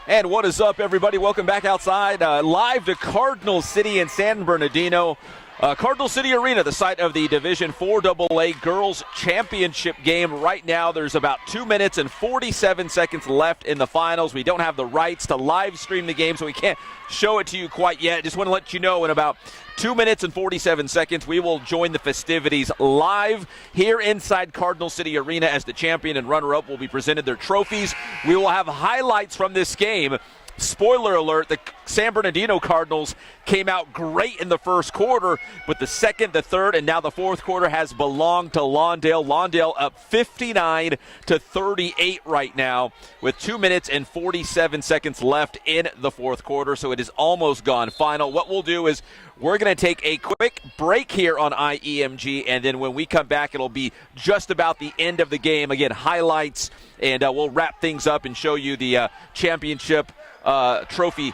And what is up, everybody? Welcome back outside, live to Cardinal City in San Bernardino. Cardinal City Arena, the site of the Division IV AA Girls Championship game. Right now, there's about 2 minutes and 47 seconds left in the finals. We don't have the rights to live stream the game, so we can't show it to you quite yet. Just want to let you know in about 2 minutes and 47 seconds, we will join the festivities live here inside Cardinal City Arena as the champion and runner-up will be presented their trophies. We will have highlights from this game. Spoiler alert, the San Bernardino Cardinals came out great in the first quarter, but the second, the third, and now the fourth quarter has belonged to Lawndale. Lawndale up 59-38 right now with 2 minutes and 47 seconds left in the fourth quarter, so it is almost gone final. What we'll do is we're going to take a quick break here on IEMG, and then when we come back, it'll be just about the end of the game. Again, highlights, and we'll wrap things up and show you the championship trophy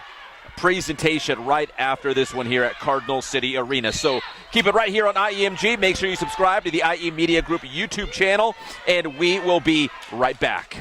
presentation right after this one here at Cardinal City Arena. So keep it right here on IEMG. Make sure you subscribe to the IE Media Group YouTube channel, and we will be right back.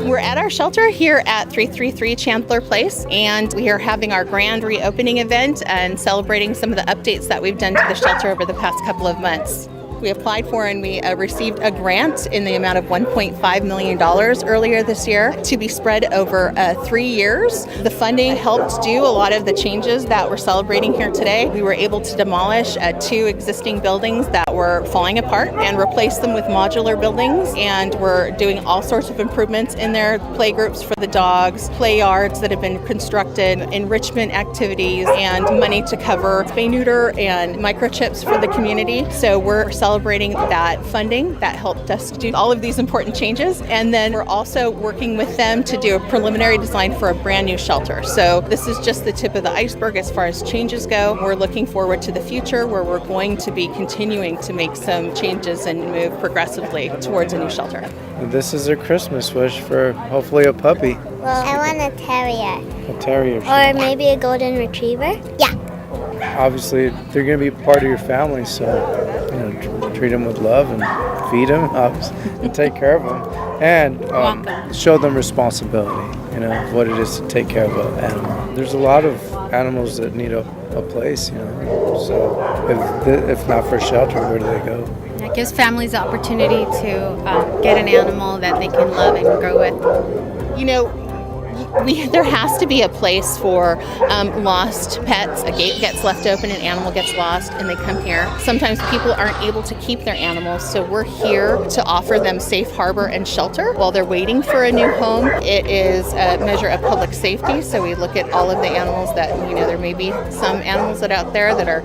We're at our shelter here at 333 Chandler Place, and we are having our grand reopening event and celebrating some of the updates that we've done to the shelter over the past couple of months. We applied for and we received a grant in the amount of $1.5 million earlier this year to be spread over 3 years. The funding helped do a lot of the changes that we're celebrating here today. We were able to demolish 2 existing buildings that were falling apart and replace them with modular buildings, and we're doing all sorts of improvements in there, play groups for the dogs, play yards that have been constructed, enrichment activities, and money to cover spay-neuter and microchips for the community. So we're celebrating that funding that helped us do all of these important changes. And then we're also working with them to do a preliminary design for a brand new shelter. So this is just the tip of the iceberg as far as changes go. We're looking forward to the future where we're going to be continuing to make some changes and move progressively towards a new shelter. This is a Christmas wish for hopefully a puppy. Well, I want a terrier. A terrier. Or maybe a golden retriever. Yeah. Obviously, they're going to be part of your family, so treat them with love and feed them and take care of them, and show them responsibility. What it is to take care of an animal. There's a lot of animals that need a place. So if not for shelter, where do they go? It gives families the opportunity to get an animal that they can love and grow with. There has to be a place for lost pets. A gate gets left open, an animal gets lost, and they come here. Sometimes people aren't able to keep their animals, so we're here to offer them safe harbor and shelter while they're waiting for a new home. It is a measure of public safety, so we look at all of the animals that, there may be some animals that out there that are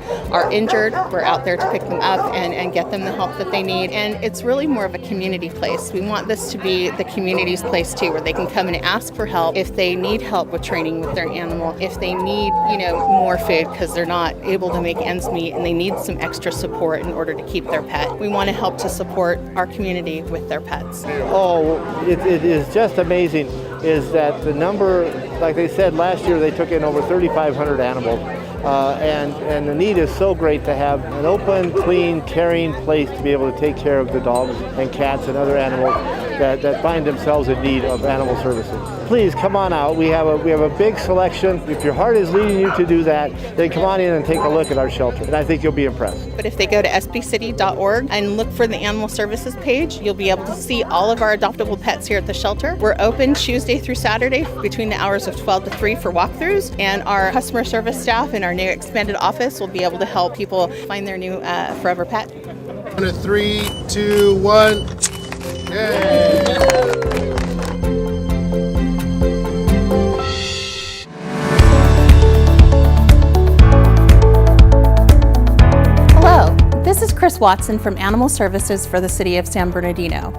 injured. We're out there to pick them up and get them the help that they need. And it's really more of a community place. We want this to be the community's place too, where they can come and ask for help if they need help with training with their animal, if they need, more food because they're not able to make ends meet and they need some extra support in order to keep their pet. We want to help to support our community with their pets. Oh, it is just amazing is that the number, like they said last year, they took in over 3,500 animals. And the need is so great to have an open, clean, caring place to be able to take care of the dogs and cats and other animals that find themselves in need of animal services. Please come on out. We have a big selection. If your heart is leading you to do that, then come on in and take a look at our shelter, and I think you'll be impressed. But if they go to sbcity.org and look for the Animal Services page, you'll be able to see all of our adoptable pets here at the shelter. We're open Tuesday through Saturday between the hours of 12 to 3 for walkthroughs, and our customer service staff in our new expanded office will be able to help people find their new forever pet. 3, 2, 1. Yay! This is Chris Watson from Animal Services for the City of San Bernardino.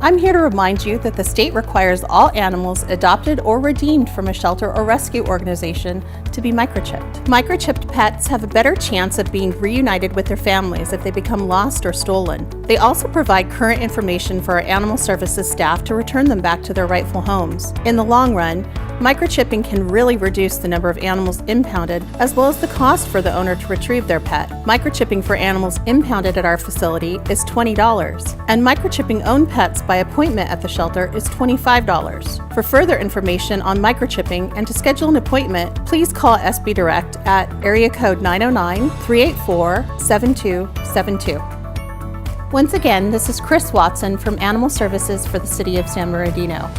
I'm here to remind you that the state requires all animals adopted or redeemed from a shelter or rescue organization to be microchipped. Microchipped pets have a better chance of being reunited with their families if they become lost or stolen. They also provide current information for our animal services staff to return them back to their rightful homes. In the long run, microchipping can really reduce the number of animals impounded as well as the cost for the owner to retrieve their pet. Microchipping for animals impounded at our facility is $20, and microchipping owned pets by appointment at the shelter is $25. For further information on microchipping and to schedule an appointment, please call SB Direct at area code 909-384-7272. Once again, this is Chris Watson from Animal Services for the City of San Bernardino.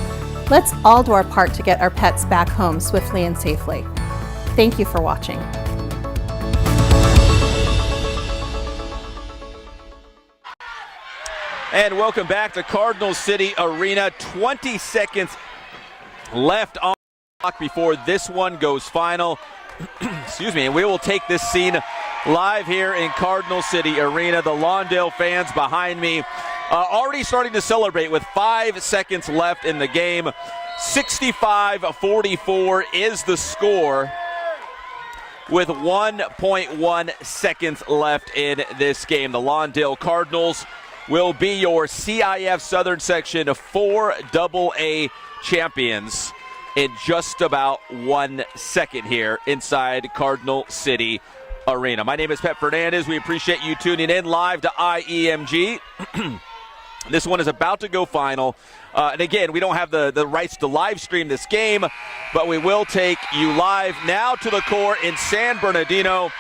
Let's all do our part to get our pets back home swiftly and safely. Thank you for watching. And welcome back to Cardinal City Arena. 20 seconds left on the clock before this one goes final. Excuse me, and we will take this scene live here in Cardinal City Arena. The Lawndale fans behind me already starting to celebrate with 5 seconds left in the game. 65-44 is the score with 1.1 seconds left in this game. The Lawndale Cardinals will be your CIF Southern Section 4AA champions in just about 1 second here inside Cardinal City Arena. My name is Pep Fernandez. We appreciate you tuning in live to IEMG. This one is about to go final. And again, we don't have the rights to live stream this game, but we will take you live now to the court in San Bernardino,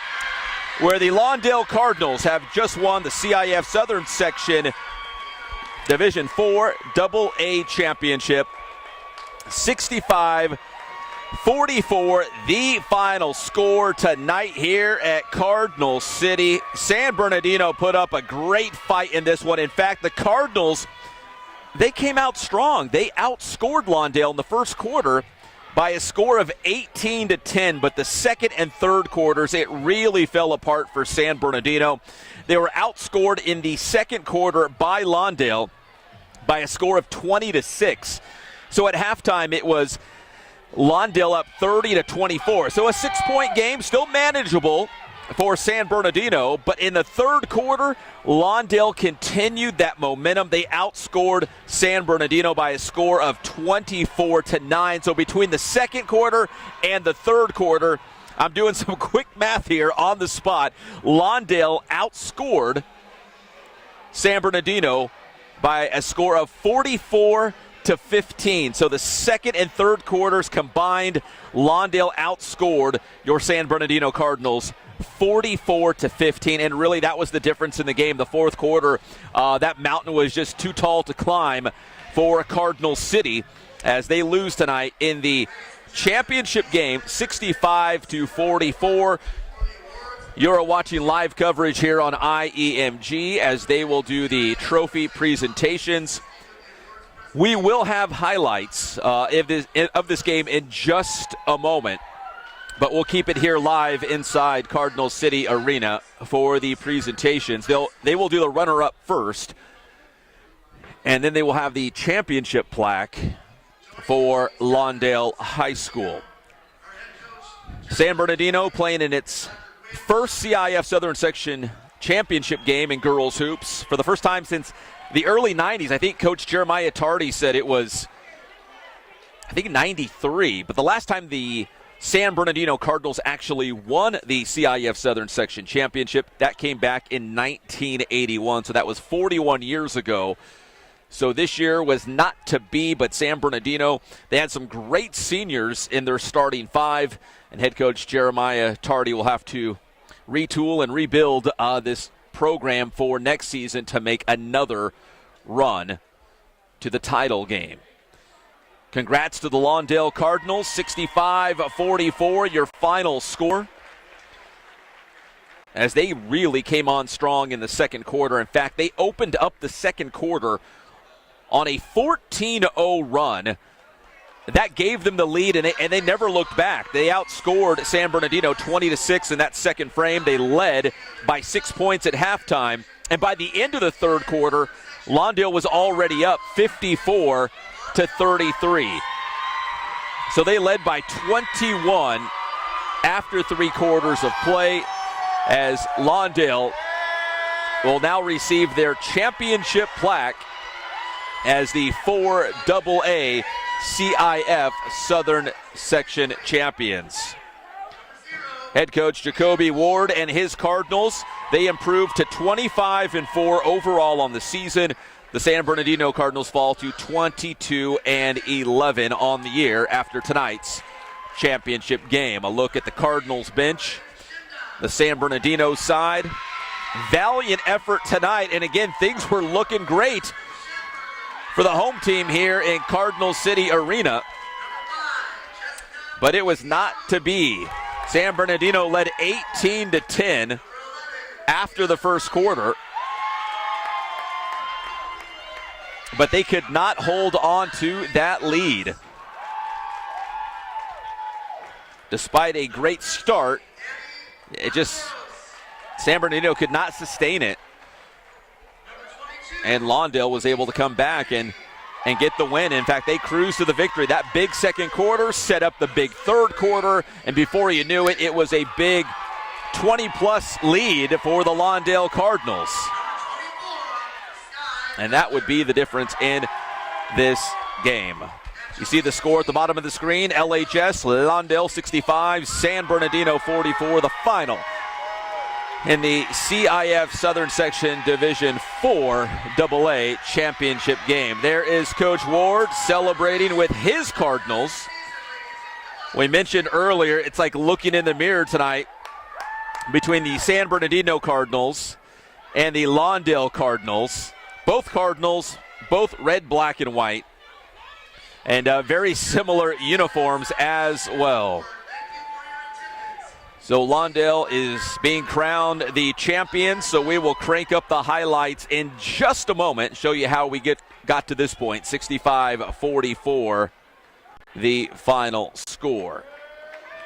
where the Lawndale Cardinals have just won the CIF Southern Section Division 4 AA Championship. 65-44, the final score tonight here at Cardinal City. San Bernardino put up a great fight in this one. In fact, the Cardinals, they came out strong. They outscored Lawndale in the first quarter by a score of 18-10, but the second and third quarters, it really fell apart for San Bernardino. They were outscored in the second quarter by Lawndale by a score of 20-6. So at halftime, it was Lawndale up 30-24. So a 6-point game, still manageable for San Bernardino, but in the third quarter, Lawndale continued that momentum. They outscored San Bernardino by a score of 24-9. So between the second quarter and the third quarter, I'm doing some quick math here on the spot. Lawndale outscored San Bernardino by a score of 44-15. So the second and third quarters combined, Lawndale outscored your San Bernardino Cardinals 44-15, and really that was the difference in the game. The fourth quarter, that mountain was just too tall to climb for Cardinal City as they lose tonight in the championship game, 65-44. You're watching live coverage here on IEMG as they will do the trophy presentations. We will have highlights of this game in just a moment, but we'll keep it here live inside Cardinal City Arena for the presentations. They will do the runner-up first, and then they will have the championship plaque for Lawndale High School. San Bernardino playing in its first CIF Southern Section championship game in girls hoops for the first time since the early 90s. I think Coach Jeremiah Tardy said it was, 93. But the last time the San Bernardino Cardinals actually won the CIF Southern Section Championship, that came back in 1981. So that was 41 years ago. So this year was not to be, but San Bernardino, they had some great seniors in their starting five. And head coach Jeremiah Tardy will have to retool and rebuild this program for next season to make another run to the title game. Congrats to the Lawndale Cardinals, 65-44, your final score, as they really came on strong in the second quarter. In fact, they opened up the second quarter on a 14-0 run. That gave them the lead, and they never looked back. They outscored San Bernardino 20-6 in that second frame. They led by 6 points at halftime, And by the end of the third quarter, Lawndale was already up 54-33. So they led by 21 after 3 quarters of play, as Lawndale will now receive their championship plaque as the 4AA CIF Southern Section champions. Head coach Jacoby Ward and his Cardinals, they improved to 25-4 overall on the season. The San Bernardino Cardinals fall to 22-11 on the year after tonight's championship game. A look at the Cardinals bench, the San Bernardino side. Valiant effort tonight, and again, things were looking great for the home team here in Cardinal City Arena. But it was not to be. San Bernardino led 18-10 after the first quarter, but they could not hold on to that lead. Despite a great start, San Bernardino could not sustain it. And Lawndale was able to come back and get the win. In fact, they cruised to the victory. That big second quarter set up the big third quarter, and before you knew it, it was a big 20-plus lead for the Lawndale Cardinals. And that would be the difference in this game. You see the score at the bottom of the screen. LHS, Lawndale 65, San Bernardino 44, the final in the CIF Southern Section Division 4 AA championship game. There is Coach Ward celebrating with his Cardinals. We mentioned earlier, it's like looking in the mirror tonight between the San Bernardino Cardinals and the Lawndale Cardinals. Both Cardinals, both red, black, and white, and very similar uniforms as well. So Lawndale is being crowned the champion, so we will crank up the highlights in just a moment, show you how we got to this point. 65-44, the final score.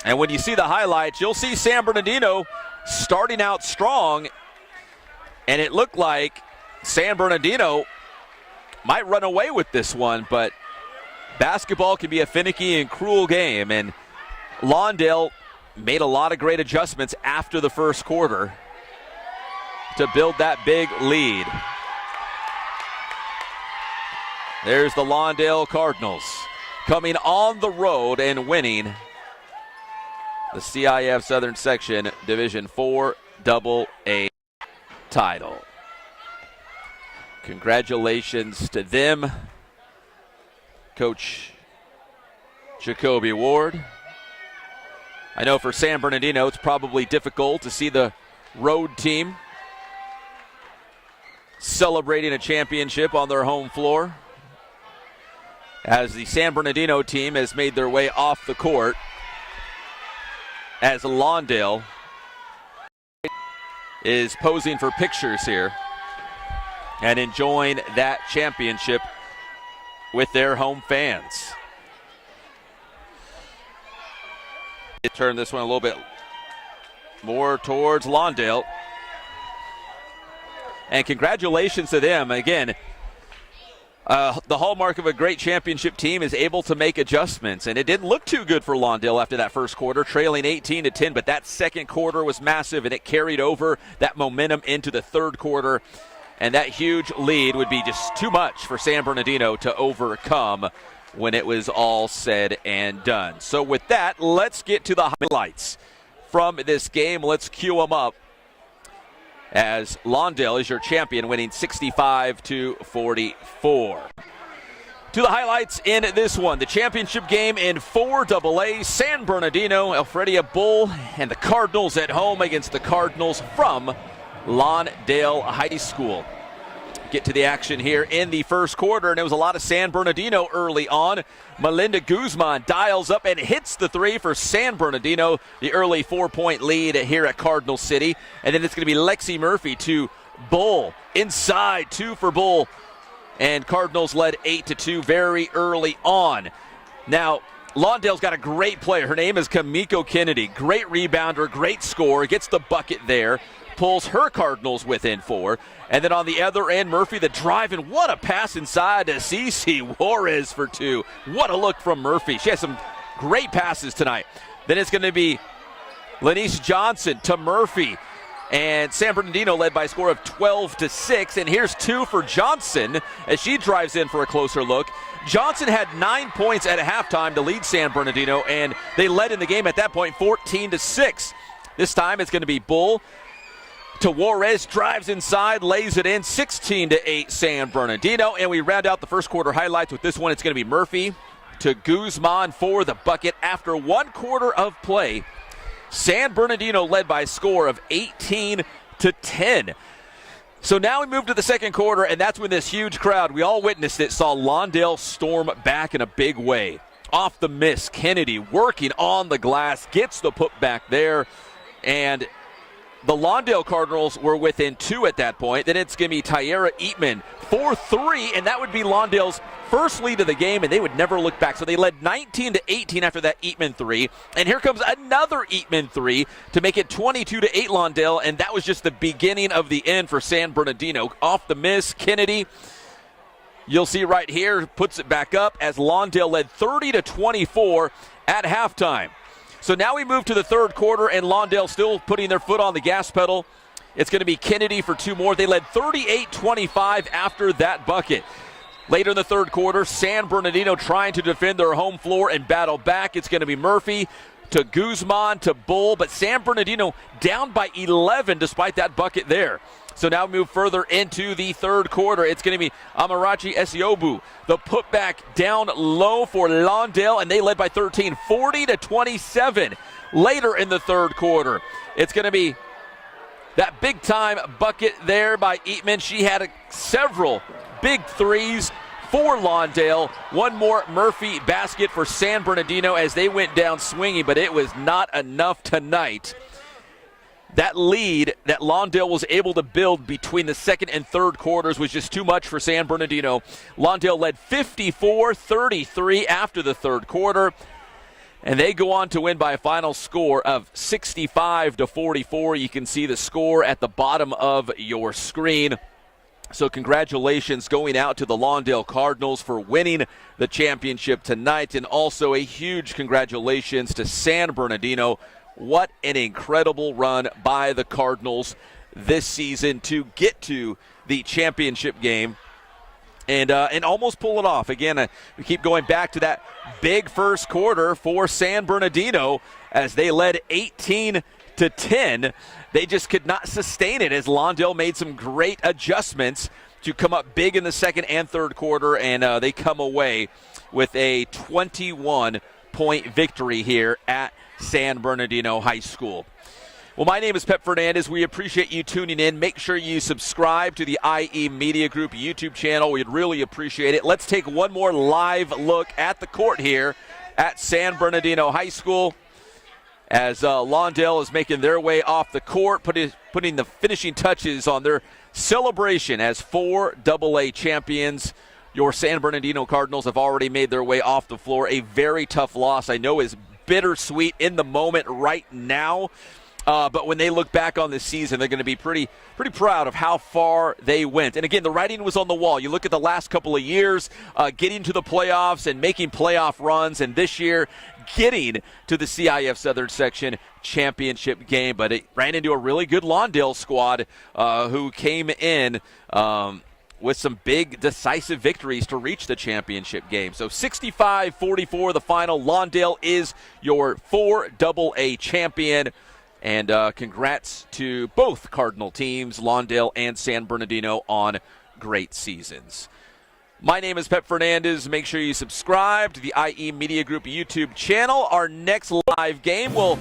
And when you see the highlights, you'll see San Bernardino starting out strong, and it looked like San Bernardino might run away with this one, but basketball can be a finicky and cruel game, and Lawndale made a lot of great adjustments after the first quarter to build that big lead. There's the Lawndale Cardinals coming on the road and winning the CIF Southern Section Division 4 AA title. Congratulations to them, Coach Jacoby Ward. I know for San Bernardino, it's probably difficult to see the road team celebrating a championship on their home floor, as the San Bernardino team has made their way off the court, as Lawndale is posing for pictures here and enjoying that championship with their home fans. Turn this one a little bit more towards Lawndale. And congratulations to them. Again, the hallmark of a great championship team is able to make adjustments. And it didn't look too good for Lawndale after that first quarter, trailing 18-10. But that second quarter was massive, and it carried over that momentum into the third quarter. And that huge lead would be just too much for San Bernardino to overcome when it was all said and done. So with that, let's get to the highlights from this game. Let's cue them up, as Lawndale is your champion, winning 65-44. To the highlights in this one, the championship game in 4AA, San Bernardino, Alfredia Bull, and the Cardinals at home against the Cardinals from Lawndale High School. Get to the action here in the first quarter, and it was a lot of San Bernardino early on. Melinda Guzman dials up and hits the three for San Bernardino, the early 4-point lead here at Cardinal City. And then it's going to be Lexi Murphy to Bull, inside, 2 for Bull. And Cardinals led 8-2 very early on. Now, Lawndale's got a great player. Her name is Kamiko Kennedy. Great rebounder, great scorer, gets the bucket there. pulls her Cardinals within 4. And then on the other end, Murphy the drive, and what a pass inside to Cece Juarez for 2. What a look from Murphy. She has some great passes tonight. Then it's going to be Lanice Johnson to Murphy. And San Bernardino led by a score of 12-6. And here's 2 for Johnson as she drives in for a closer look. Johnson had 9 points at halftime to lead San Bernardino, and they led in the game at that point 14-6. This time it's going to be Bull to Juarez, drives inside, lays it in, 16-8 San Bernardino. And we round out the first quarter highlights with this one. It's going to be Murphy to Guzman for the bucket. After 1 quarter of play, San Bernardino led by a score of 18-10. So now we move to the second quarter, and that's when this huge crowd, we all witnessed it, saw Lawndale storm back in a big way. Off the miss, Kennedy working on the glass, gets the putback there, and the Lawndale Cardinals were within 2 at that point. Then it's going to be Tyara Eatman for 3, and that would be Lawndale's first lead of the game, and they would never look back. So they led 19-18 after that Eatman 3, and here comes another Eatman 3 to make it 22-8 Lawndale, and that was just the beginning of the end for San Bernardino. Off the miss, Kennedy, you'll see right here, puts it back up as Lawndale led 30-24 at halftime. So now we move to the third quarter, and Lawndale still putting their foot on the gas pedal. It's going to be Kennedy for 2 more. They led 38-25 after that bucket. Later in the third quarter, San Bernardino trying to defend their home floor and battle back. It's going to be Murphy to Guzman to Bull, but San Bernardino down by 11 despite that bucket there. So now we move further into the third quarter. It's going to be Amarachi Esiobu. The putback down low for Lawndale, and they led by 13, 40-27. Later in the third quarter, it's going to be that big-time bucket there by Eatman. She had several big threes for Lawndale. One more Murphy basket for San Bernardino as they went down swinging, but it was not enough tonight. That lead that Lawndale was able to build between the second and third quarters was just too much for San Bernardino. Lawndale led 54-33 after the third quarter, and they go on to win by a final score of 65-44. You can see the score at the bottom of your screen. So congratulations going out to the Lawndale Cardinals for winning the championship tonight, and also a huge congratulations to San Bernardino. What an incredible run by the Cardinals this season to get to the championship game and almost pull it off. Again, we keep going back to that big first quarter for San Bernardino as they led 18-10. They just could not sustain it as Lawndale made some great adjustments to come up big in the second and third quarter, and they come away with a 21-point victory here at San Bernardino High School. Well, my name is Pep Fernandez. We appreciate you tuning in. Make sure you subscribe to the IE Media Group YouTube channel. We'd really appreciate it. Let's take one more live look at the court here at San Bernardino High School as Lawndale is making their way off the court, putting the finishing touches on their celebration as 4 AA champions. Your San Bernardino Cardinals have already made their way off the floor. A very tough loss, I know, is bittersweet in the moment right now. But when they look back on this season, they're going to be pretty proud of how far they went. And again, the writing was on the wall. You look at the last couple of years, getting to the playoffs and making playoff runs, and this year getting to the CIF Southern Section championship game. But it ran into a really good Lawndale squad who came in with some big decisive victories to reach the championship game. So 65-44 the final. Lawndale is your 4 AA champion. And congrats to both Cardinal teams, Lawndale and San Bernardino, on great seasons. My name is Pep Fernandez. Make sure you subscribe to the IE Media Group YouTube channel. Our next live game will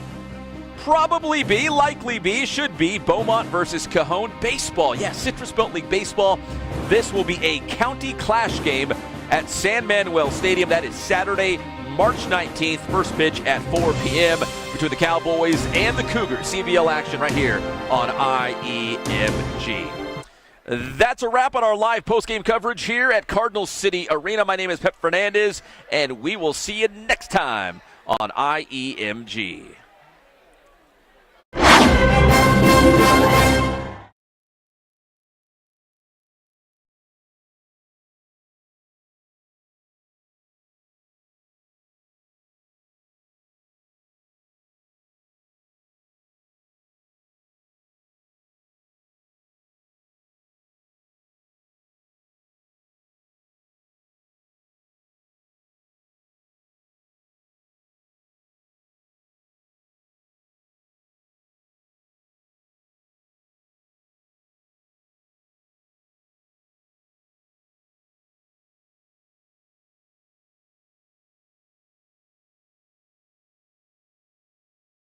should be Beaumont versus Cajon baseball. Yes, Citrus Belt League baseball. This will be a county clash game at San Manuel Stadium. That is Saturday, March 19th. First pitch at 4 p.m. between the Cowboys and the Cougars. CBL action right here on IEMG. That's a wrap on our live postgame coverage here at Cardinal City Arena. My name is Pep Fernandez, and we will see you next time on IEMG.